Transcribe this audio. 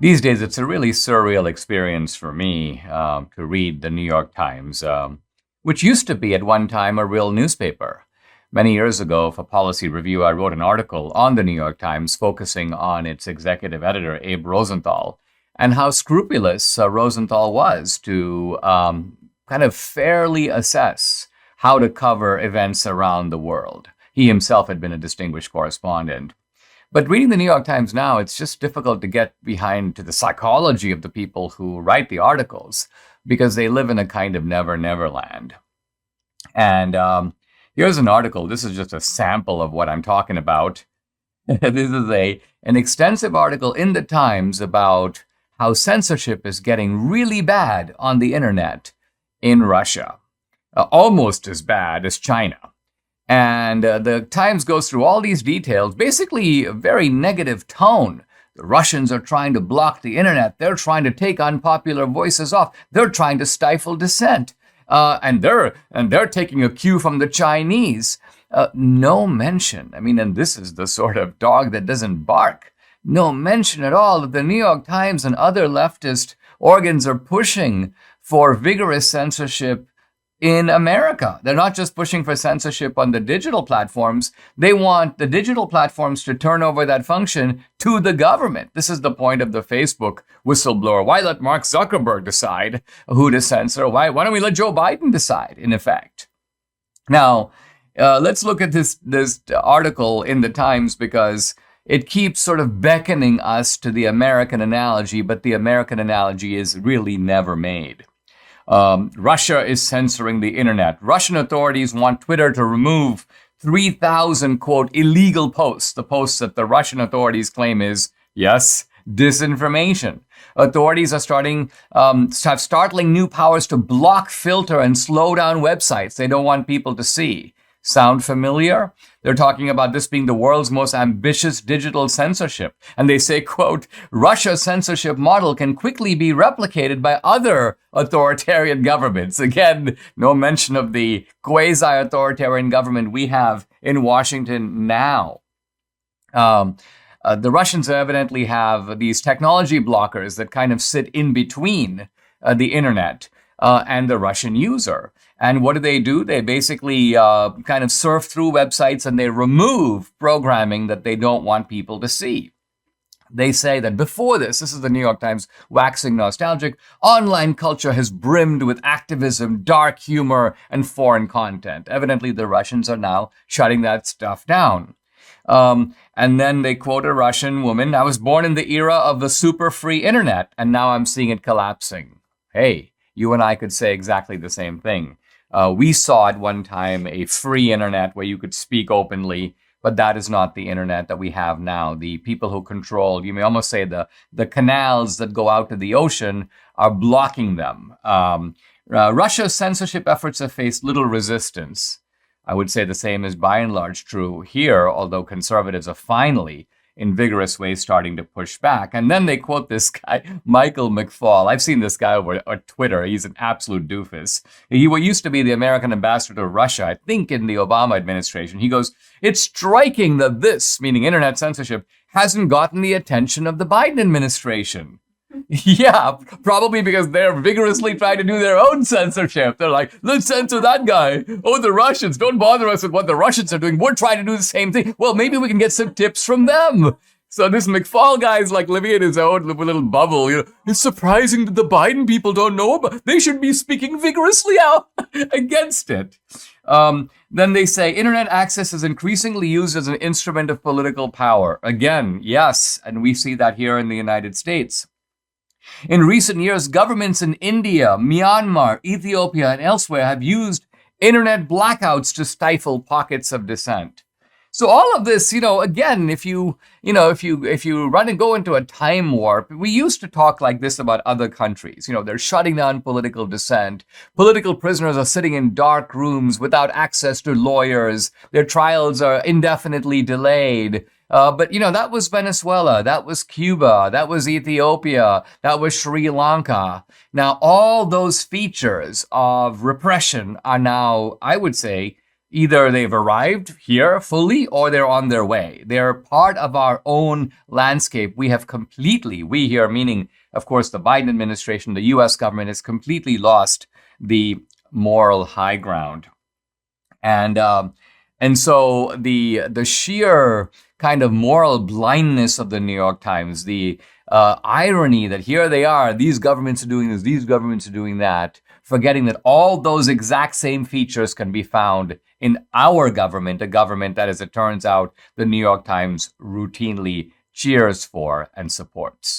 These days, it's a really surreal experience for me to read the New York Times, which used to be at one time a real newspaper. Many years ago, for Policy Review, I wrote an article on the New York Times focusing on its executive editor, Abe Rosenthal, and how scrupulous Rosenthal was to kind of fairly assess how to cover events around the world. He himself had been a distinguished correspondent. But reading the New York Times now, it's just difficult to get behind to the psychology of the people who write the articles because they live in a kind of never land. And here's an article. This is just a sample of what I'm talking about. This is an extensive article in the Times about how censorship is getting really bad on the internet in Russia, almost as bad as China. And the Times goes through all these details, basically a very negative tone. The Russians are trying to block the internet. They're trying to take unpopular voices off. They're trying to stifle dissent. And they're taking a cue from the Chinese. No mention. I mean, and this is the sort of dog that doesn't bark. No mention at all that the New York Times and other leftist organs are pushing for vigorous censorship in America. They're not just pushing for censorship on the digital platforms. They want the digital platforms to turn over that function to the government. This is the point of the Facebook whistleblower. Why let Mark Zuckerberg decide who to censor? Why don't we let Joe Biden decide, in effect? Now, let's look at this article in the Times because it keeps sort of beckoning us to the American analogy, but the American analogy is really never made. Russia is censoring the internet. Russian authorities want Twitter to remove 3,000, quote, illegal posts, the posts that the Russian authorities claim is, yes, disinformation. Authorities are have startling new powers to block, filter, and slow down websites they don't want people to see. Sound familiar? They're talking about this being the world's most ambitious digital censorship. And they say, quote, Russia's censorship model can quickly be replicated by other authoritarian governments. Again, no mention of the quasi-authoritarian government we have in Washington now. The Russians evidently have these technology blockers that kind of sit in between the internet and the Russian user. And what do? They basically kind of surf through websites and they remove programming that they don't want people to see. They say that before this is the New York Times waxing nostalgic, online culture has brimmed with activism, dark humor, and foreign content. Evidently, the Russians are now shutting that stuff down. And then they quote a Russian woman, I was born in the era of the super free internet, and now I'm seeing it collapsing. Hey, you and I could say exactly the same thing. We saw at one time a free internet where you could speak openly, but that is not the internet that we have now. The people who control, you may almost say the canals that go out to the ocean are blocking them. Russia's censorship efforts have faced little resistance. I would say the same is by and large true here, although conservatives are finally in vigorous ways starting to push back. And then they quote this guy, Michael McFaul. I've seen this guy over on Twitter. He's an absolute doofus. He used to be the American ambassador to Russia, I think in the Obama administration. He goes, it's striking that this, meaning internet censorship, hasn't gotten the attention of the Biden administration. Yeah, probably because they're vigorously trying to do their own censorship. They're like, let's censor that guy. Oh, the Russians, don't bother us with what the Russians are doing. We're trying to do the same thing. Well, maybe we can get some tips from them. So this McFaul guy is like living in his own little bubble. You know, it's surprising that the Biden people don't know about. They should be speaking vigorously out against it. Then they say internet access is increasingly used as an instrument of political power. Again, yes, and we see that here in the United States. In recent years, governments in India, Myanmar, Ethiopia, and elsewhere have used internet blackouts to stifle pockets of dissent. So all of this, again, if you run and go into a time warp, we used to talk like this about other countries. They're shutting down political dissent. Political prisoners are sitting in dark rooms without access to lawyers. Their trials are indefinitely delayed. But that was Venezuela, that was Cuba, that was Ethiopia, that was Sri Lanka. Now, all those features of repression are now, I would say, Either they've arrived here fully or they're on their way. They're part of our own landscape. We have completely, we here meaning, of course, the Biden administration, the US government, has completely lost the moral high ground. And so the sheer kind of moral blindness of the New York Times, the irony that here they are, these governments are doing this, these governments are doing that, forgetting that all those exact same features can be found in our government, a government that, as it turns out, the New York Times routinely cheers for and supports.